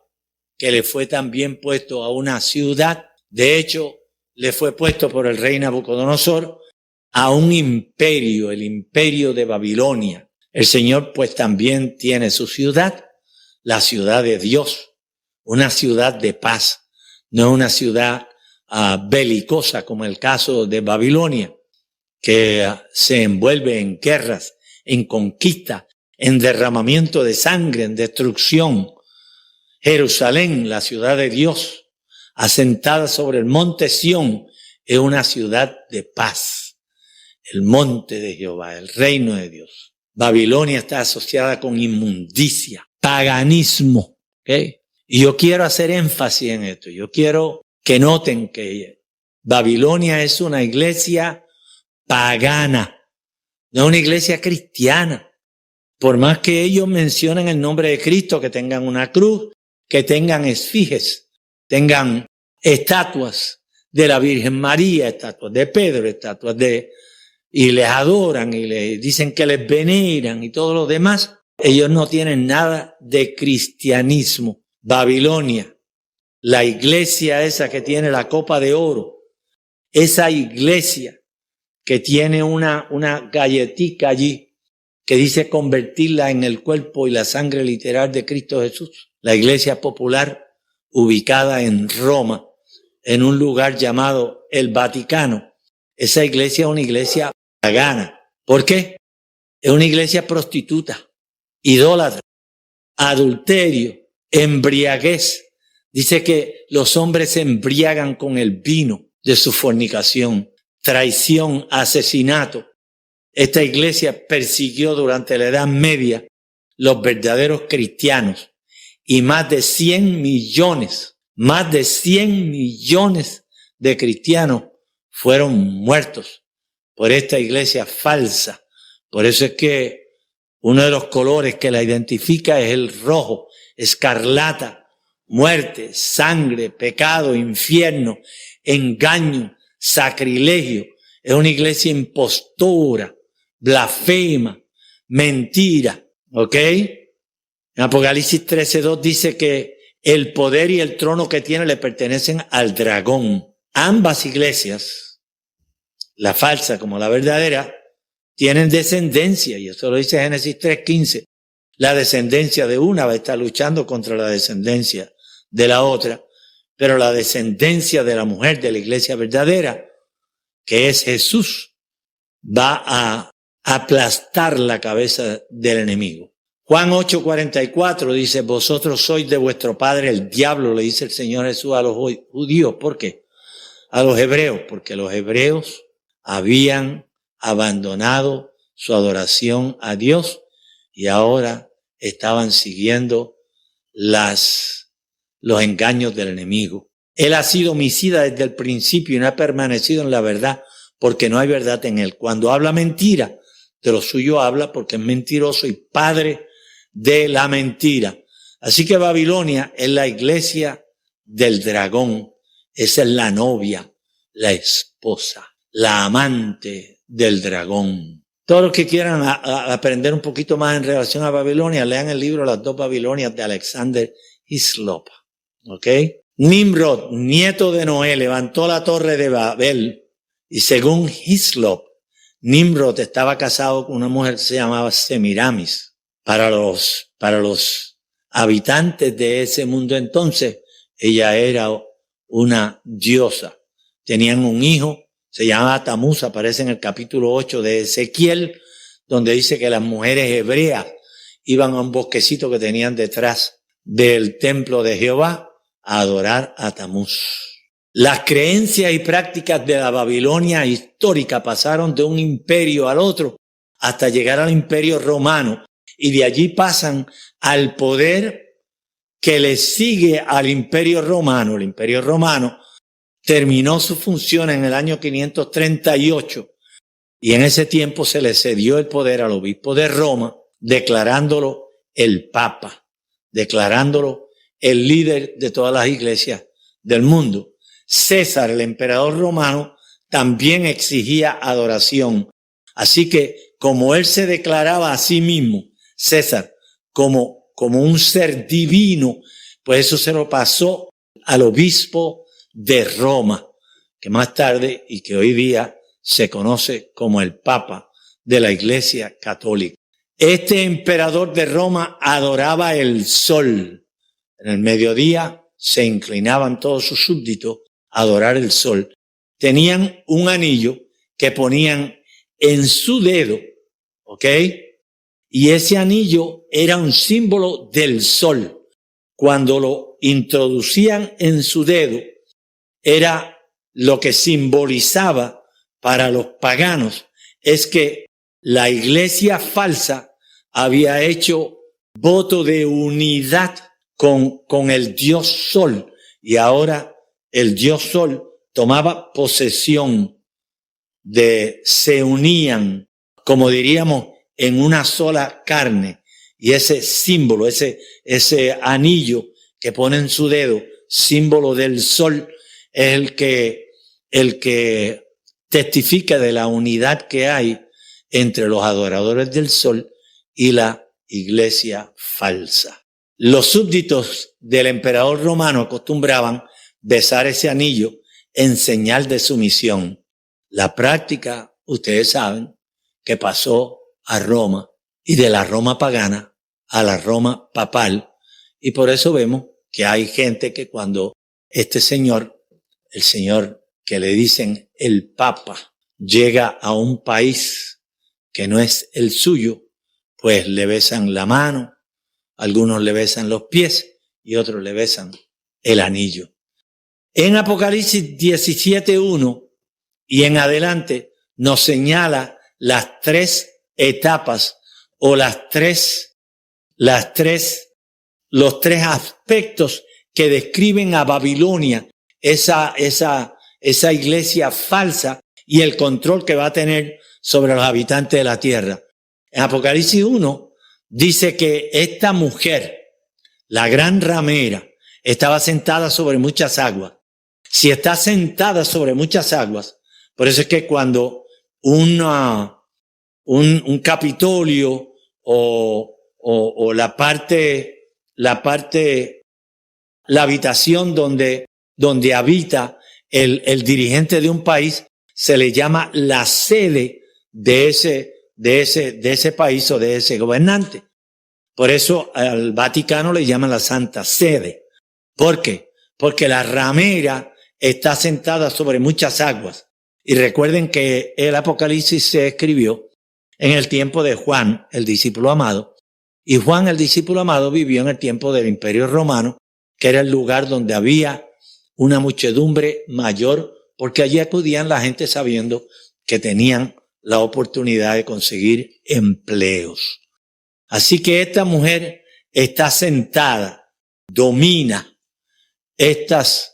S7: que le fue también puesto a una ciudad. De hecho, le fue puesto por el rey Nabucodonosor a un imperio, el imperio de Babilonia. El Señor pues también tiene su ciudad, la ciudad de Dios, una ciudad de paz, no una ciudad belicosa como el caso de Babilonia, que se envuelve en guerras, en conquista, en derramamiento de sangre, en destrucción. Jerusalén, la ciudad de Dios, asentada sobre el monte Sión, es una ciudad de paz. El monte de Jehová, el reino de Dios. Babilonia está asociada con inmundicia, paganismo. ¿Okay? Y yo quiero hacer énfasis en esto. Yo quiero que noten que Babilonia es una iglesia pagana, no una iglesia cristiana. Por más que ellos mencionen el nombre de Cristo, que tengan una cruz, que tengan esfinges, tengan estatuas de la Virgen María, estatuas de Pedro, estatuas y les adoran y les dicen que les veneran y todo lo demás, ellos no tienen nada de cristianismo. Babilonia, la iglesia esa que tiene la copa de oro, esa iglesia que tiene una galletica allí que dice convertirla en el cuerpo y la sangre literal de Cristo Jesús. La iglesia popular ubicada en Roma, en un lugar llamado el Vaticano. Esa iglesia es una iglesia pagana. ¿Por qué? Es una iglesia prostituta, idólatra, adulterio, embriaguez. Dice que los hombres se embriagan con el vino de su fornicación, traición, asesinato. Esta iglesia persiguió durante la Edad Media los verdaderos cristianos y más de 100 millones de cristianos fueron muertos por esta iglesia falsa. Por eso es que uno de los colores que la identifica es el rojo, escarlata, muerte, sangre, pecado, infierno, engaño, sacrilegio. Es una iglesia impostora, blasfema, mentira. ¿Ok? En Apocalipsis 13:2 dice que el poder y el trono que tiene le pertenecen al dragón. Ambas iglesias, la falsa como la verdadera, tienen descendencia, y eso lo dice Génesis 3:15. La descendencia de una va a estar luchando contra la descendencia de la otra, pero la descendencia de la mujer de la iglesia verdadera, que es Jesús, va a aplastar la cabeza del enemigo. Juan 8:44 dice, vosotros sois de vuestro padre el diablo, le dice el Señor Jesús a los judíos. ¿Por qué? A los hebreos, porque los hebreos habían abandonado su adoración a Dios y ahora estaban siguiendo los engaños del enemigo. Él ha sido homicida desde el principio y no ha permanecido en la verdad porque no hay verdad en él. Cuando habla mentira, de lo suyo habla porque es mentiroso y padre de la mentira. Así que Babilonia es la iglesia del dragón. Esa es la novia, la esposa, la amante del dragón. Todos los que quieran aprender un poquito más en relación a Babilonia, lean el libro Las dos Babilonias de Alexander Hislop. ¿Ok? Nimrod, nieto de Noé, levantó la torre de Babel y según Hislop, Nimrod estaba casado con una mujer que se llamaba Semiramis. Para los habitantes de ese mundo entonces, ella era una diosa. Tenían un hijo, se llamaba Tamuz, aparece en el capítulo 8 de Ezequiel, donde dice que las mujeres hebreas iban a un bosquecito que tenían detrás del templo de Jehová a adorar a Tamuz. Las creencias y prácticas de la Babilonia histórica pasaron de un imperio al otro hasta llegar al imperio romano y de allí pasan al poder que le sigue al imperio romano. El imperio romano terminó su función en el año 538 y en ese tiempo se le cedió el poder al obispo de Roma, declarándolo el Papa, declarándolo el líder de todas las iglesias del mundo. César, el emperador romano, también exigía adoración. Así que, como él se declaraba a sí mismo, César, como un ser divino, pues eso se lo pasó al obispo de Roma, que más tarde y que hoy día se conoce como el Papa de la Iglesia Católica. Este emperador de Roma adoraba el sol. En el mediodía se inclinaban todos sus súbditos a adorar el sol. Tenían un anillo que ponían en su dedo, ¿ok? Y ese anillo era un símbolo del sol. Cuando lo introducían en su dedo, era lo que simbolizaba para los paganos, es que la iglesia falsa había hecho voto de unidad con el Dios Sol, y ahora el Dios Sol tomaba posesión se unían, como diríamos, en una sola carne, y ese símbolo, ese anillo que pone en su dedo, símbolo del sol, es el que testifica de la unidad que hay entre los adoradores del sol y la iglesia falsa. Los súbditos del emperador romano acostumbraban besar ese anillo en señal de sumisión. La práctica, ustedes saben, que pasó a Roma, y de la Roma pagana a la Roma papal, y por eso vemos que hay gente que cuando este señor, el señor que le dicen el Papa, llega a un país que no es el suyo, pues le besan la mano, algunos le besan los pies y otros le besan el anillo. En Apocalipsis 17:1 y en adelante nos señala las tres etapas o los tres aspectos que describen a Babilonia, esa iglesia falsa y el control que va a tener sobre los habitantes de la tierra. En Apocalipsis 1 dice que esta mujer, la gran ramera, estaba sentada sobre muchas aguas. Si está sentada sobre muchas aguas, por eso es que cuando un Capitolio o la habitación donde habita el dirigente de un país, se le llama la sede de ese país o de ese gobernante. Por eso al Vaticano le llaman la Santa Sede. ¿Por qué? Porque la ramera está sentada sobre muchas aguas. Y recuerden que el Apocalipsis se escribió en el tiempo de Juan, el discípulo amado. Y Juan, el discípulo amado, vivió en el tiempo del Imperio Romano, que era el lugar donde había una muchedumbre mayor, porque allí acudían la gente sabiendo que tenían la oportunidad de conseguir empleos. Así que esta mujer está sentada, domina estas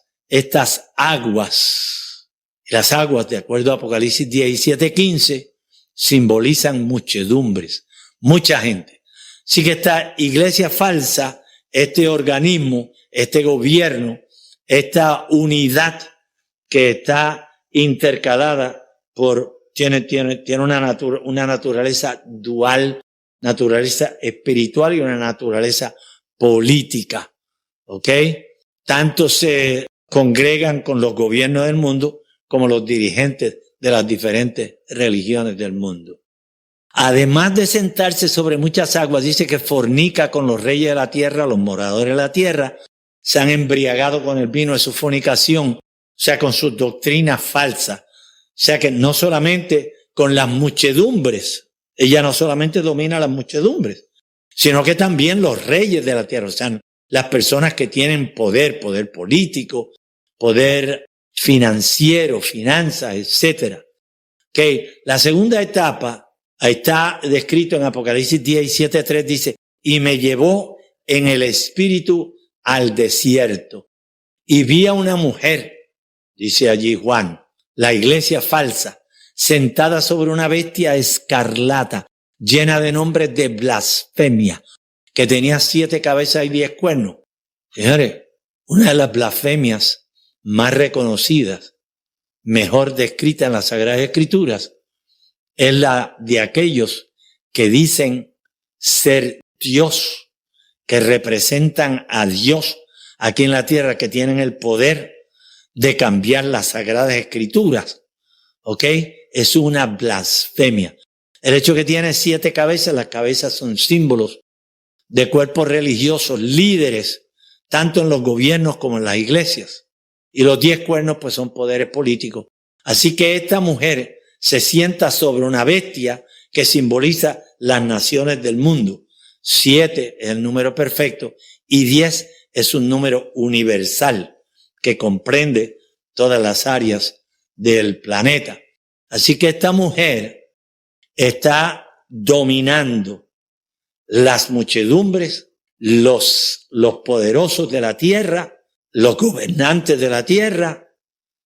S7: aguas. Las aguas, de acuerdo a Apocalipsis 17:15, simbolizan muchedumbres, mucha gente. Así que esta iglesia falsa, este organismo, este gobierno, esta unidad que está intercalada tiene una naturaleza dual, naturaleza espiritual y una naturaleza política. ¿Ok? Tanto se congregan con los gobiernos del mundo como los dirigentes de las diferentes religiones del mundo. Además de sentarse sobre muchas aguas, dice que fornica con los reyes de la tierra, los moradores de la tierra, se han embriagado con el vino de su fornicación, o sea, con sus doctrinas falsas. O sea que no solamente con las muchedumbres, ella no solamente domina las muchedumbres, sino que también los reyes de la tierra, o sea, las personas que tienen poder político, poder financiero, finanzas, etcétera. Okay. La segunda etapa, ahí está descrito en Apocalipsis 17:3, dice, y me llevó en el espíritu al desierto, y vi a una mujer, dice allí Juan, la iglesia falsa, sentada sobre una bestia escarlata, llena de nombres de blasfemia, que tenía 7 cabezas y 10 cuernos. Señores, una de las blasfemias más reconocidas, mejor descrita en las Sagradas Escrituras, es la de aquellos que dicen ser Dios, que representan a Dios aquí en la tierra, que tienen el poder de cambiar las Sagradas Escrituras. ¿Ok? Es una blasfemia. El hecho que tiene 7 cabezas, las cabezas son símbolos de cuerpos religiosos, líderes, tanto en los gobiernos como en las iglesias. Y los 10 cuernos pues son poderes políticos. Así que esta mujer se sienta sobre una bestia que simboliza las naciones del mundo. 7 es el número perfecto y 10 es un número universal que comprende todas las áreas del planeta. Así que esta mujer está dominando las muchedumbres, los poderosos de la tierra, los gobernantes de la tierra.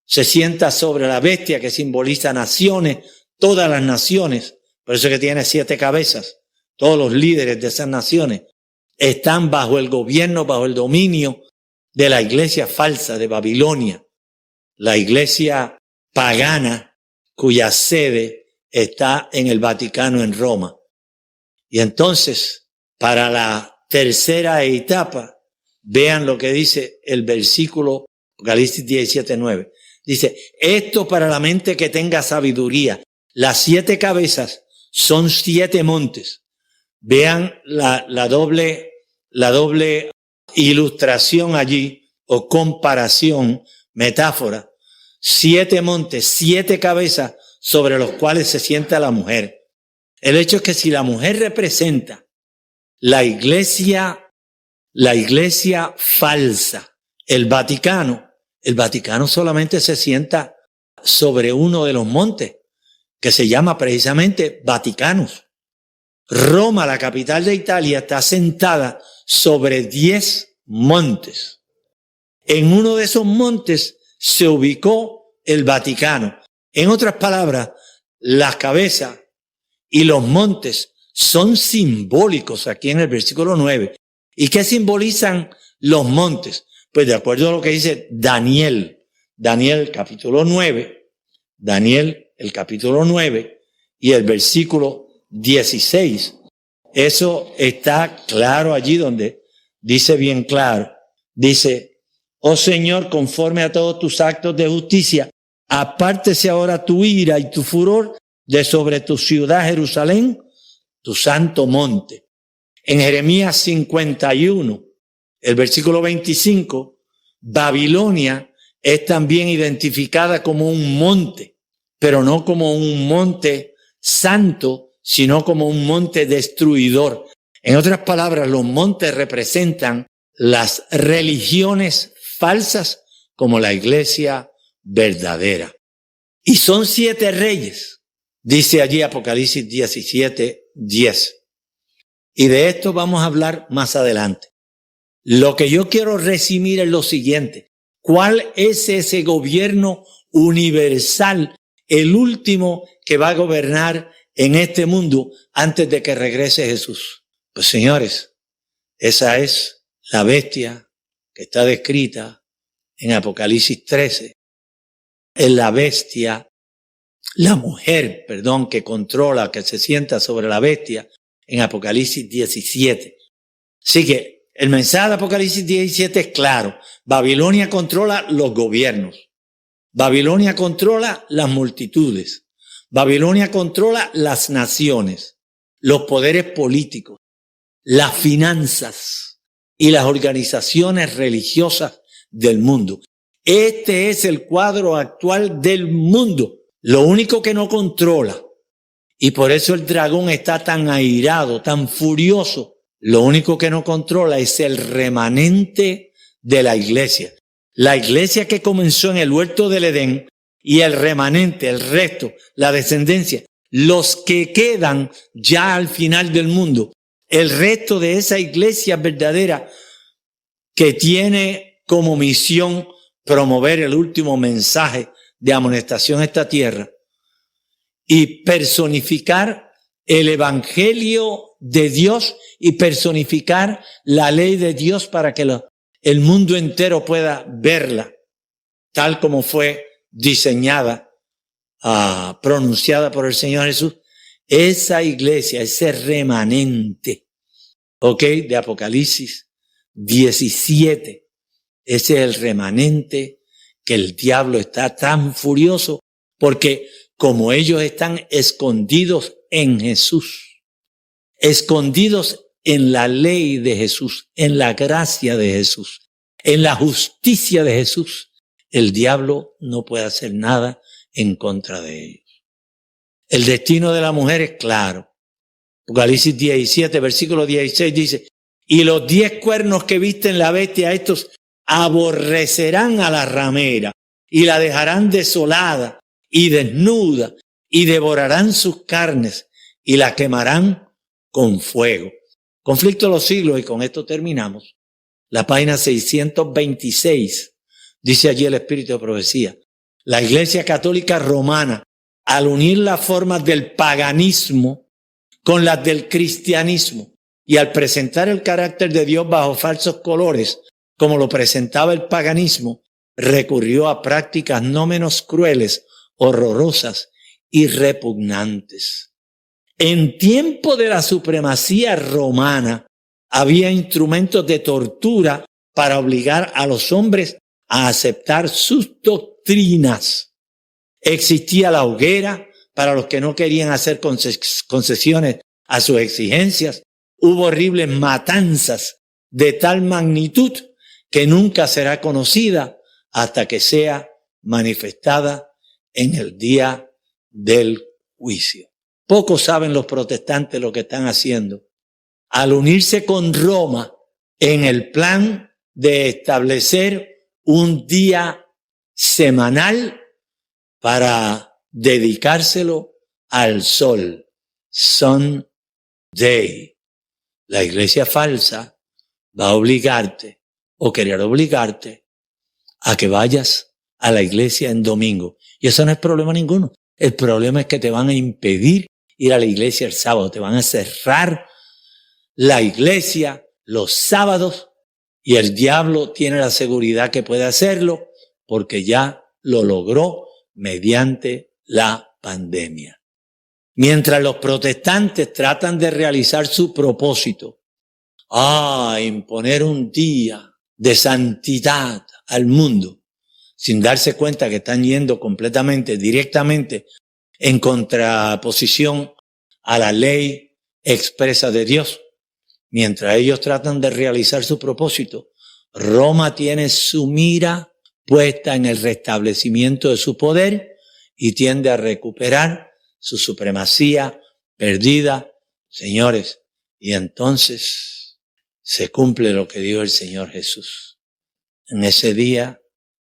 S7: Se sienta sobre la bestia que simboliza naciones, todas las naciones. Por eso es que tiene 7 cabezas. Todos los líderes de esas naciones están bajo el gobierno, bajo el dominio de la iglesia falsa de Babilonia, la iglesia pagana cuya sede está en el Vaticano en Roma. Y entonces, para la tercera etapa, vean lo que dice el versículo Apocalipsis 17:9. Dice, esto para la mente que tenga sabiduría. Las 7 cabezas son 7 montes. Vean la doble ilustración allí, o comparación, metáfora. 7 montes, 7 cabezas sobre los cuales se sienta la mujer. El hecho es que si la mujer representa la iglesia falsa, el Vaticano solamente se sienta sobre uno de los montes, que se llama precisamente Vaticanos. Roma, la capital de Italia, está sentada sobre 10 montes. En uno de esos montes se ubicó el Vaticano. En otras palabras, las cabezas y los montes son simbólicos aquí en el versículo 9. ¿Y qué simbolizan los montes? Pues de acuerdo a lo que dice Daniel capítulo 9, Daniel el capítulo 9 y el versículo 16. Eso está claro allí donde dice bien claro. Dice, oh Señor, conforme a todos tus actos de justicia, apártese ahora tu ira y tu furor de sobre tu ciudad Jerusalén, tu santo monte. En Jeremías 51, el versículo 25, Babilonia es también identificada como un monte, pero no como un monte santo, sino como un monte destruidor. En otras palabras, los montes representan las religiones falsas como la iglesia verdadera. Y son 7 reyes, dice allí Apocalipsis 17:10. Y de esto vamos a hablar más adelante. Lo que yo quiero resumir es lo siguiente. ¿Cuál es ese gobierno universal, el último que va a gobernar en este mundo antes de que regrese Jesús? Pues señores, esa es la bestia que está descrita en Apocalipsis 13. Es la bestia, la mujer, que controla, que se sienta sobre la bestia en Apocalipsis 17. Así que el mensaje de Apocalipsis 17 es claro. Babilonia controla los gobiernos. Babilonia controla las multitudes. Babilonia controla las naciones, los poderes políticos, las finanzas y las organizaciones religiosas del mundo. Este es el cuadro actual del mundo. Lo único que no controla, y por eso el dragón está tan airado, tan furioso, lo único que no controla es el remanente de la iglesia. La iglesia que comenzó en el huerto del Edén y el remanente, el resto, la descendencia, los que quedan ya al final del mundo, el resto de esa iglesia verdadera que tiene como misión promover el último mensaje de amonestación a esta tierra y personificar el evangelio de Dios y personificar la ley de Dios para que el mundo entero pueda verla tal como fue diseñada, pronunciada por el Señor Jesús. Esa iglesia, ese remanente, de Apocalipsis 17, ese es el remanente que el diablo está tan furioso porque como ellos están escondidos en Jesús, escondidos en la ley de Jesús, en la gracia de Jesús, en la justicia de Jesús, el diablo no puede hacer nada en contra de ellos. El destino de la mujer es claro. Apocalipsis 17, versículo 16 dice, y los 10 cuernos que visten la bestia, estos aborrecerán a la ramera y la dejarán desolada y desnuda y devorarán sus carnes y la quemarán con fuego. Conflicto de los siglos, y con esto terminamos. La página 626 dice allí el Espíritu de Profecía. La Iglesia Católica Romana, al unir las formas del paganismo con las del cristianismo y al presentar el carácter de Dios bajo falsos colores, como lo presentaba el paganismo, recurrió a prácticas no menos crueles, horrorosas y repugnantes. En tiempo de la supremacía romana, había instrumentos de tortura para obligar a los hombres a aceptar sus doctrinas. Existía la hoguera para los que no querían hacer concesiones a sus exigencias. Hubo horribles matanzas de tal magnitud que nunca será conocida hasta que sea manifestada en el día del juicio. Pocos saben los protestantes lo que están haciendo. Al unirse con Roma en el plan de establecer un día semanal para dedicárselo al sol, Sun Day. La iglesia falsa va a obligarte o querer obligarte a que vayas a la iglesia en domingo. Y eso no es problema ninguno. El problema es que te van a impedir ir a la iglesia el sábado. Te van a cerrar la iglesia los sábados y el diablo tiene la seguridad que puede hacerlo porque ya lo logró mediante la pandemia. Mientras los protestantes tratan de realizar su propósito, imponer un día de santidad al mundo, sin darse cuenta que están yendo completamente, directamente en contraposición a la ley expresa de Dios. Mientras ellos tratan de realizar su propósito, Roma tiene su mira puesta en el restablecimiento de su poder y tiende a recuperar su supremacía perdida, señores. Y entonces se cumple lo que dijo el Señor Jesús. En ese día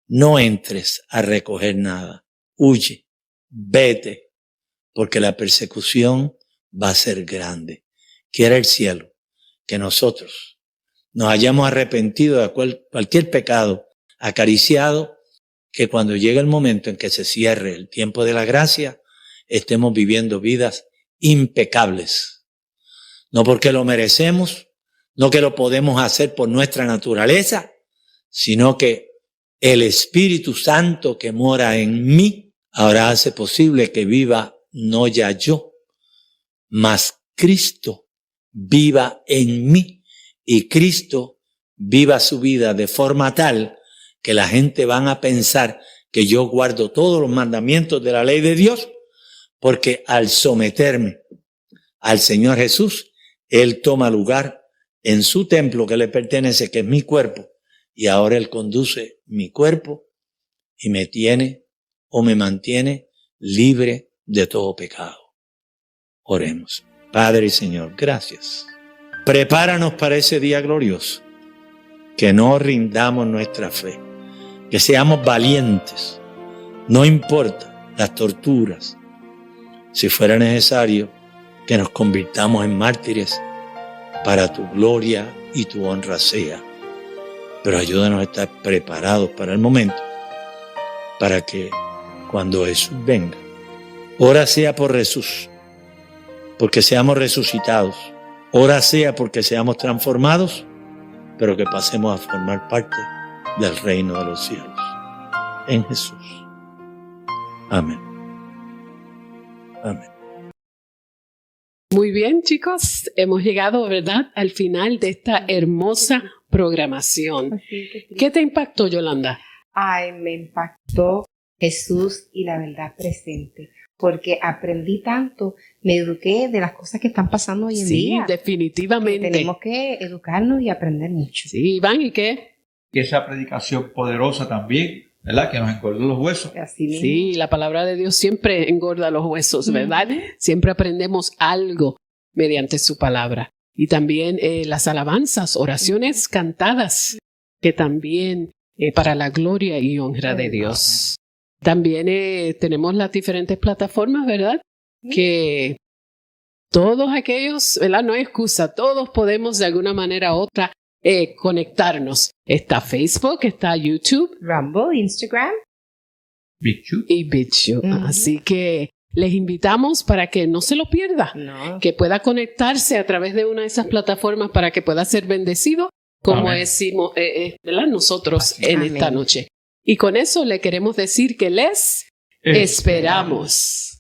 S7: no entres a recoger nada. Huye, vete, porque la persecución va a ser grande. Quiere el cielo que nosotros nos hayamos arrepentido de cualquier pecado acariciado, que cuando llegue el momento en que se cierre el tiempo de la gracia, estemos viviendo vidas impecables. No porque lo merecemos, no que lo podemos hacer por nuestra naturaleza, sino que el Espíritu Santo que mora en mí ahora hace posible que viva no ya yo, mas Cristo viva en mí y Cristo viva su vida de forma tal que la gente van a pensar que yo guardo todos los mandamientos de la ley de Dios, porque al someterme al Señor Jesús, Él toma lugar en su templo que le pertenece, que es mi cuerpo, y ahora Él conduce mi cuerpo y me tiene o me mantiene libre de todo pecado. Oremos. Padre y Señor, gracias. Prepáranos para ese día glorioso, que no rindamos nuestra fe, que seamos valientes, no importa las torturas, si fuera necesario que nos convirtamos en mártires para tu gloria y tu honra sea. Pero ayúdanos a estar preparados para el momento, para que cuando Jesús venga, ora sea por Jesús, porque seamos resucitados, ora sea porque seamos transformados, pero que pasemos a formar parte del reino de los cielos. En Jesús. Amén. Amén.
S2: Muy bien, chicos, hemos llegado, ¿verdad?, al final de esta hermosa programación. ¿Qué te impactó, Yolanda?
S1: Me impactó Jesús y la verdad presente, porque aprendí tanto, me eduqué de las cosas que están pasando hoy en día.
S2: Sí, definitivamente.
S1: Tenemos que educarnos y aprender mucho.
S2: Sí, Iván, ¿y qué?
S8: Y esa predicación poderosa también, ¿verdad? Que nos engordó los huesos.
S1: Así mismo.
S2: Sí, la palabra de Dios siempre engorda los huesos, ¿verdad? Siempre aprendemos algo mediante su palabra. Y también las alabanzas, oraciones cantadas, que también para la gloria y honra de Dios. También tenemos las diferentes plataformas, ¿verdad? Que todos aquellos, ¿verdad? No hay excusa, todos podemos de alguna manera u otra conectarnos. Está Facebook, está YouTube,
S1: Rumble, Instagram
S8: BitChute.
S2: y BitChute. Así que les invitamos para que no se lo pierda, que pueda conectarse a través de una de esas plataformas para que pueda ser bendecido, como decimos, ¿verdad? Nosotros en esta noche. Y con eso le queremos decir que les esperamos.